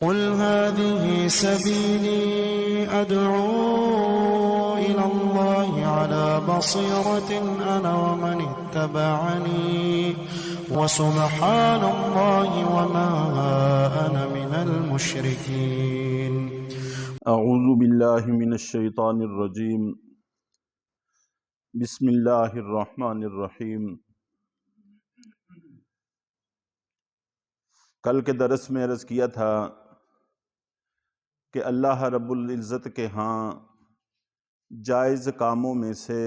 قل هذه سبيلي أدعو إلى الله على بصيرة أنا ومن اتبعني وسبحان الله وما أنا من المشركين. اعوذ باللہ من الشیطان الرجیم. بسم اللہ الرحمن الرحیم. کل کے درس میں عرض کیا تھا کہ اللہ رب العزت کے ہاں جائز کاموں میں سے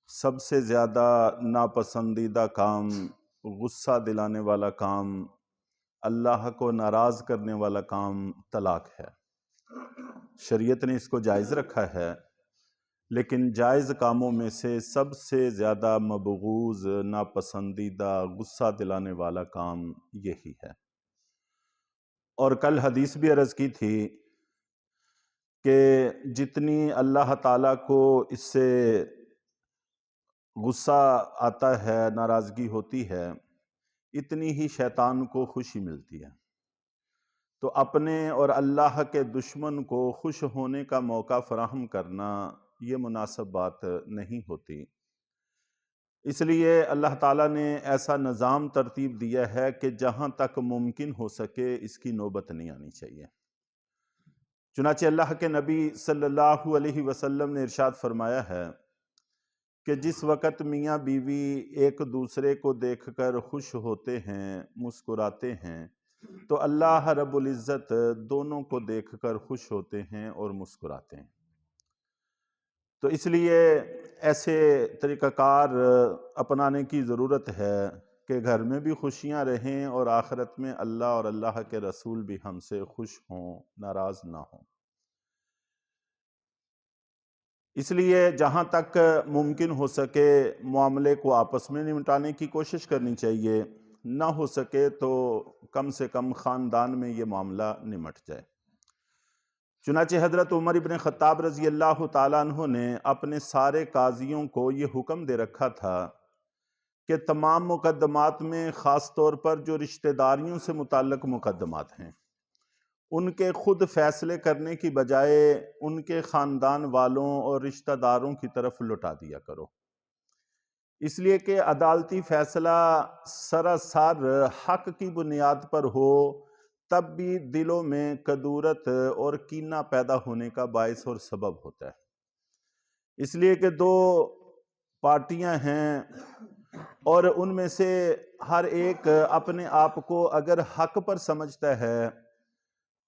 سب سے زیادہ ناپسندیدہ کام، غصہ دلانے والا کام، اللہ کو ناراض کرنے والا کام طلاق ہے. شریعت نے اس کو جائز رکھا ہے، لیکن جائز کاموں میں سے سب سے زیادہ مبغوض، ناپسندیدہ، غصہ دلانے والا کام یہی ہے. اور کل حدیث بھی عرض کی تھی کہ جتنی اللہ تعالیٰ کو اس سے غصہ آتا ہے، ناراضگی ہوتی ہے، اتنی ہی شیطان کو خوشی ملتی ہے. تو اپنے اور اللہ کے دشمن کو خوش ہونے کا موقع فراہم کرنا یہ مناسب بات نہیں ہوتی. اس لیے اللہ تعالیٰ نے ایسا نظام ترتیب دیا ہے کہ جہاں تک ممکن ہو سکے اس کی نوبت نہیں آنی چاہیے. چنانچہ اللہ کے نبی صلی اللہ علیہ وسلم نے ارشاد فرمایا ہے کہ جس وقت میاں بیوی ایک دوسرے کو دیکھ کر خوش ہوتے ہیں، مسکراتے ہیں، تو اللہ رب العزت دونوں کو دیکھ کر خوش ہوتے ہیں اور مسکراتے ہیں. تو اس لیے ایسے طریقہ کار اپنانے کی ضرورت ہے کہ گھر میں بھی خوشیاں رہیں اور آخرت میں اللہ اور اللہ کے رسول بھی ہم سے خوش ہوں، ناراض نہ ہوں. اس لیے جہاں تک ممکن ہو سکے معاملے کو آپس میں نمٹانے کی کوشش کرنی چاہیے. نہ ہو سکے تو کم سے کم خاندان میں یہ معاملہ نمٹ جائے. چنانچہ حضرت عمر ابن خطاب رضی اللہ تعالیٰ عنہ نے اپنے سارے قاضیوں کو یہ حکم دے رکھا تھا کہ تمام مقدمات میں، خاص طور پر جو رشتہ داریوں سے متعلق مقدمات ہیں، ان کے خود فیصلے کرنے کی بجائے ان کے خاندان والوں اور رشتہ داروں کی طرف لٹا دیا کرو. اس لیے کہ عدالتی فیصلہ سراسر حق کی بنیاد پر ہو تب بھی دلوں میں کدورت اور کینہ پیدا ہونے کا باعث اور سبب ہوتا ہے. اس لیے کہ دو پارٹیاں ہیں اور ان میں سے ہر ایک اپنے آپ کو اگر حق پر سمجھتا ہے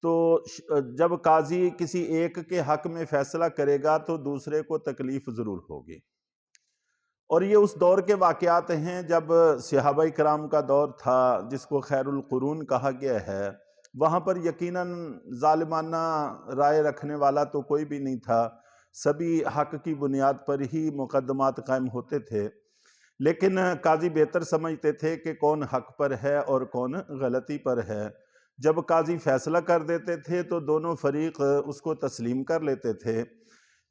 تو جب قاضی کسی ایک کے حق میں فیصلہ کرے گا تو دوسرے کو تکلیف ضرور ہوگی. اور یہ اس دور کے واقعات ہیں جب صحابہ کرام کا دور تھا جس کو خیر القرون کہا گیا ہے. وہاں پر یقیناً ظالمانہ رائے رکھنے والا تو کوئی بھی نہیں تھا، سبھی حق کی بنیاد پر ہی مقدمات قائم ہوتے تھے. لیکن قاضی بہتر سمجھتے تھے کہ کون حق پر ہے اور کون غلطی پر ہے. جب قاضی فیصلہ کر دیتے تھے تو دونوں فریق اس کو تسلیم کر لیتے تھے،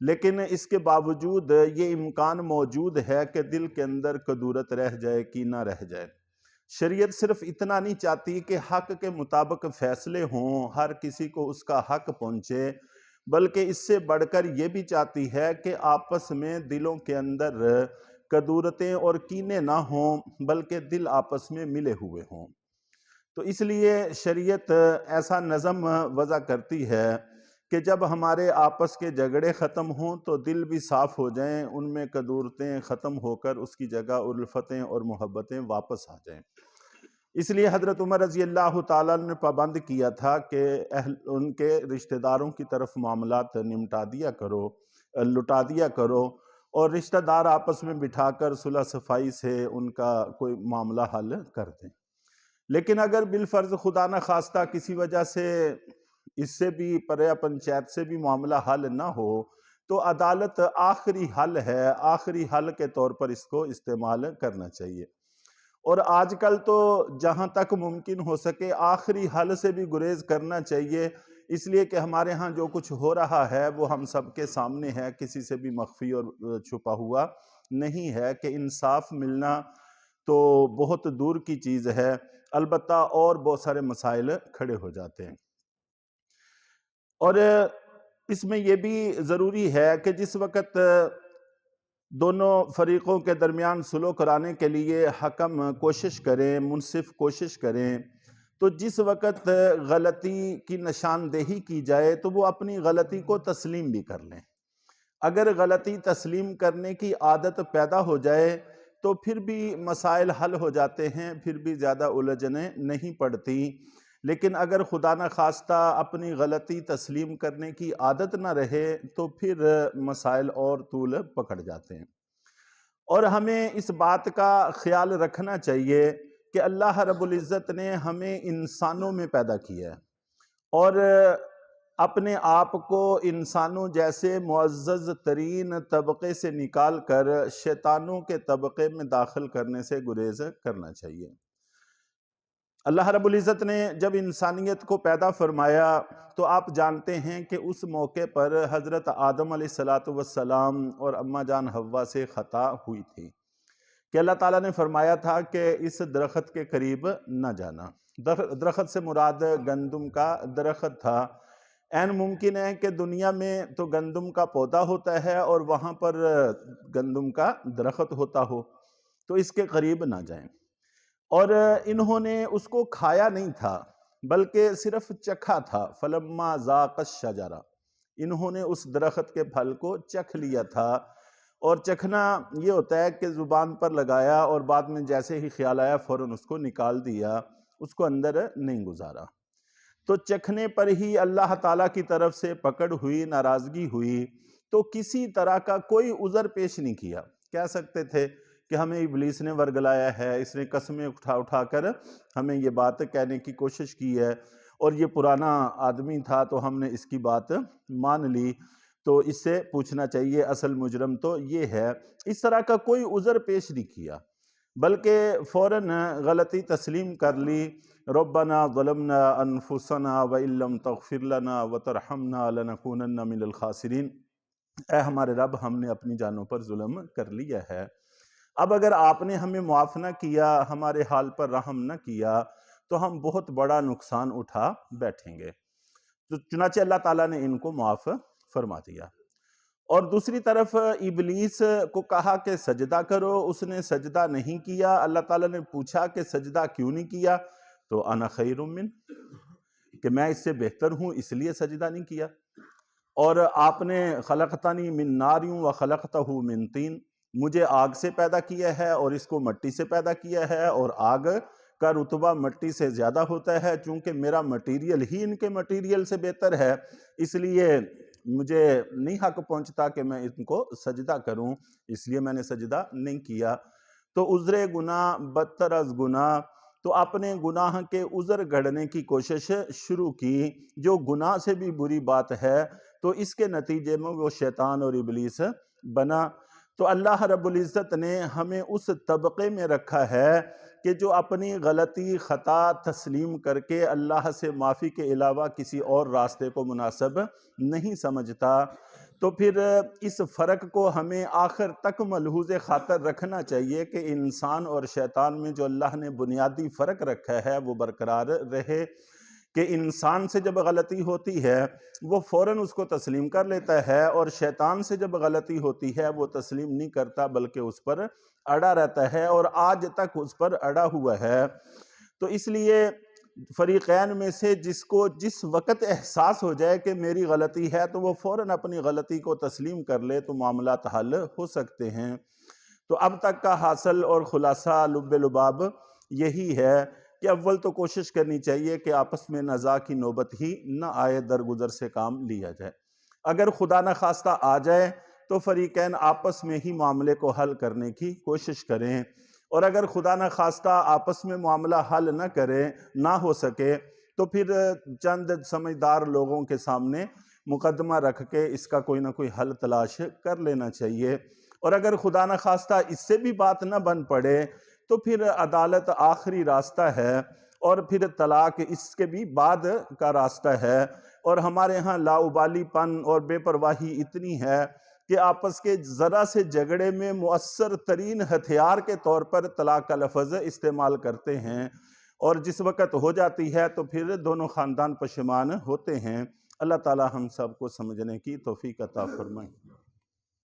لیکن اس کے باوجود یہ امکان موجود ہے کہ دل کے اندر کدورت رہ جائے، کینہ رہ جائے. شریعت صرف اتنا نہیں چاہتی کہ حق کے مطابق فیصلے ہوں، ہر کسی کو اس کا حق پہنچے، بلکہ اس سے بڑھ کر یہ بھی چاہتی ہے کہ آپس میں دلوں کے اندر کدورتیں اور کینے نہ ہوں، بلکہ دل آپس میں ملے ہوئے ہوں. تو اس لیے شریعت ایسا نظم وضع کرتی ہے کہ جب ہمارے آپس کے جھگڑے ختم ہوں تو دل بھی صاف ہو جائیں، ان میں کدورتیں ختم ہو کر اس کی جگہ الفتیں اور محبتیں واپس آ جائیں. اس لیے حضرت عمر رضی اللہ تعالیٰ نے پابند کیا تھا کہ ان کے رشتہ داروں کی طرف معاملات نمٹا دیا کرو، لٹا دیا کرو، اور رشتہ دار آپس میں بٹھا کر صلح صفائی سے ان کا کوئی معاملہ حل کر دیں. لیکن اگر بالفرض خدا نہ خواستہ کسی وجہ سے اس سے بھی پریا پنچایت سے بھی معاملہ حل نہ ہو تو عدالت آخری حل ہے، آخری حل کے طور پر اس کو استعمال کرنا چاہیے. اور آج کل تو جہاں تک ممکن ہو سکے آخری حل سے بھی گریز کرنا چاہیے، اس لیے کہ ہمارے ہاں جو کچھ ہو رہا ہے وہ ہم سب کے سامنے ہے، کسی سے بھی مخفی اور چھپا ہوا نہیں ہے کہ انصاف ملنا تو بہت دور کی چیز ہے. البتہ اور بہت سارے مسائل کھڑے ہو جاتے ہیں. اور اس میں یہ بھی ضروری ہے کہ جس وقت دونوں فریقوں کے درمیان صلح کرانے کے لیے حکم کوشش کریں، منصف کوشش کریں، تو جس وقت غلطی کی نشاندہی کی جائے تو وہ اپنی غلطی کو تسلیم بھی کر لیں۔ اگر غلطی تسلیم کرنے کی عادت پیدا ہو جائے تو پھر بھی مسائل حل ہو جاتے ہیں، پھر بھی زیادہ الجھنیں نہیں پڑتی۔ لیکن اگر خدا نخواستہ اپنی غلطی تسلیم کرنے کی عادت نہ رہے تو پھر مسائل اور طول پکڑ جاتے ہیں۔ اور ہمیں اس بات کا خیال رکھنا چاہیے کہ اللہ رب العزت نے ہمیں انسانوں میں پیدا کیا ہے، اور اپنے آپ کو انسانوں جیسے معزز ترین طبقے سے نکال کر شیطانوں کے طبقے میں داخل کرنے سے گریز کرنا چاہیے۔ اللہ رب العزت نے جب انسانیت کو پیدا فرمایا تو آپ جانتے ہیں کہ اس موقع پر حضرت آدم علیہ السلام اور اماں جان حوا سے خطا ہوئی تھی کہ اللہ تعالیٰ نے فرمایا تھا کہ اس درخت کے قریب نہ جانا۔ درخت سے مراد گندم کا درخت تھا۔ عین ممکن ہے کہ دنیا میں تو گندم کا پودا ہوتا ہے اور وہاں پر گندم کا درخت ہوتا ہو، تو اس کے قریب نہ جائیں۔ اور انہوں نے اس کو کھایا نہیں تھا بلکہ صرف چکھا تھا۔ فلما ذاق الشجرہ، انہوں نے اس درخت کے پھل کو چکھ لیا تھا۔ اور چکھنا یہ ہوتا ہے کہ زبان پر لگایا اور بعد میں جیسے ہی خیال آیا فوراً اس کو نکال دیا، اس کو اندر نہیں گزارا۔ تو چکھنے پر ہی اللہ تعالیٰ کی طرف سے پکڑ ہوئی، ناراضگی ہوئی، تو کسی طرح کا کوئی عذر پیش نہیں کیا۔ کہہ سکتے تھے کہ ہمیں ابلیس نے ورگلایا ہے، اس نے قسمیں اٹھا کر ہمیں یہ بات کہنے کی کوشش کی ہے، اور یہ پرانا آدمی تھا تو ہم نے اس کی بات مان لی، تو اس سے پوچھنا چاہیے اصل مجرم تو یہ ہے۔ اس طرح کا کوئی عذر پیش نہیں کیا بلکہ فوراً غلطی تسلیم کر لی۔ ربنا ظلمنا انفسنا وان لم تغفر لنا وترحمنا لنکونن من الخاسرین، اے ہمارے رب ہم نے اپنی جانوں پر ظلم کر لیا ہے، اب اگر آپ نے ہمیں معاف نہ کیا، ہمارے حال پر رحم نہ کیا تو ہم بہت بڑا نقصان اٹھا بیٹھیں گے۔ تو چنانچہ اللہ تعالیٰ نے ان کو معاف فرما دیا۔ اور دوسری طرف ابلیس کو کہا کہ سجدہ کرو، اس نے سجدہ نہیں کیا۔ اللہ تعالیٰ نے پوچھا کہ سجدہ کیوں نہیں کیا؟ تو انا خیر من، کہ میں اس سے بہتر ہوں اس لیے سجدہ نہیں کیا۔ اور آپ نے خلقتنی من نار وخلقتہ من طین، مجھے آگ سے پیدا کیا ہے اور اس کو مٹی سے پیدا کیا ہے، اور آگ کا رتبہ مٹی سے زیادہ ہوتا ہے، چونکہ میرا مٹیریل ہی ان کے مٹیریل سے بہتر ہے، اس لیے مجھے نہیں حق پہنچتا کہ میں ان کو سجدہ کروں، اس لیے میں نے سجدہ نہیں کیا۔ تو عذر گناہ بدتر از گناہ، تو اپنے گناہ کے عذر گھڑنے کی کوشش شروع کی، جو گناہ سے بھی بری بات ہے، تو اس کے نتیجے میں وہ شیطان اور ابلیس بنا۔ تو اللہ رب العزت نے ہمیں اس طبقے میں رکھا ہے کہ جو اپنی غلطی خطا تسلیم کر کے اللہ سے معافی کے علاوہ کسی اور راستے کو مناسب نہیں سمجھتا۔ تو پھر اس فرق کو ہمیں آخر تک ملحوظ خاطر رکھنا چاہیے کہ انسان اور شیطان میں جو اللہ نے بنیادی فرق رکھا ہے وہ برقرار رہے، کہ انسان سے جب غلطی ہوتی ہے وہ فوراً اس کو تسلیم کر لیتا ہے، اور شیطان سے جب غلطی ہوتی ہے وہ تسلیم نہیں کرتا بلکہ اس پر اڑا رہتا ہے، اور آج تک اس پر اڑا ہوا ہے۔ تو اس لیے فریقین میں سے جس کو جس وقت احساس ہو جائے کہ میری غلطی ہے تو وہ فوراً اپنی غلطی کو تسلیم کر لے تو معاملات حل ہو سکتے ہیں۔ تو اب تک کا حاصل اور خلاصہ لب لباب یہی ہے کہ اول تو کوشش کرنی چاہیے کہ آپس میں نزاع کی نوبت ہی نہ آئے، درگزر سے کام لیا جائے۔ اگر خدا نخواستہ آ جائے تو فریقین آپس میں ہی معاملے کو حل کرنے کی کوشش کریں، اور اگر خدا نخواستہ آپس میں معاملہ حل نہ کرے، نہ ہو سکے، تو پھر چند سمجھدار لوگوں کے سامنے مقدمہ رکھ کے اس کا کوئی نہ کوئی حل تلاش کر لینا چاہیے۔ اور اگر خدا نخواستہ اس سے بھی بات نہ بن پڑے تو پھر عدالت آخری راستہ ہے، اور پھر طلاق اس کے بھی بعد کا راستہ ہے۔ اور ہمارے ہاں لاؤبالی پن اور بے پرواہی اتنی ہے کہ آپس کے ذرا سے جھگڑے میں مؤثر ترین ہتھیار کے طور پر طلاق کا لفظ استعمال کرتے ہیں، اور جس وقت ہو جاتی ہے تو پھر دونوں خاندان پشیمان ہوتے ہیں۔ اللہ تعالی ہم سب کو سمجھنے کی توفیق عطا فرمائے۔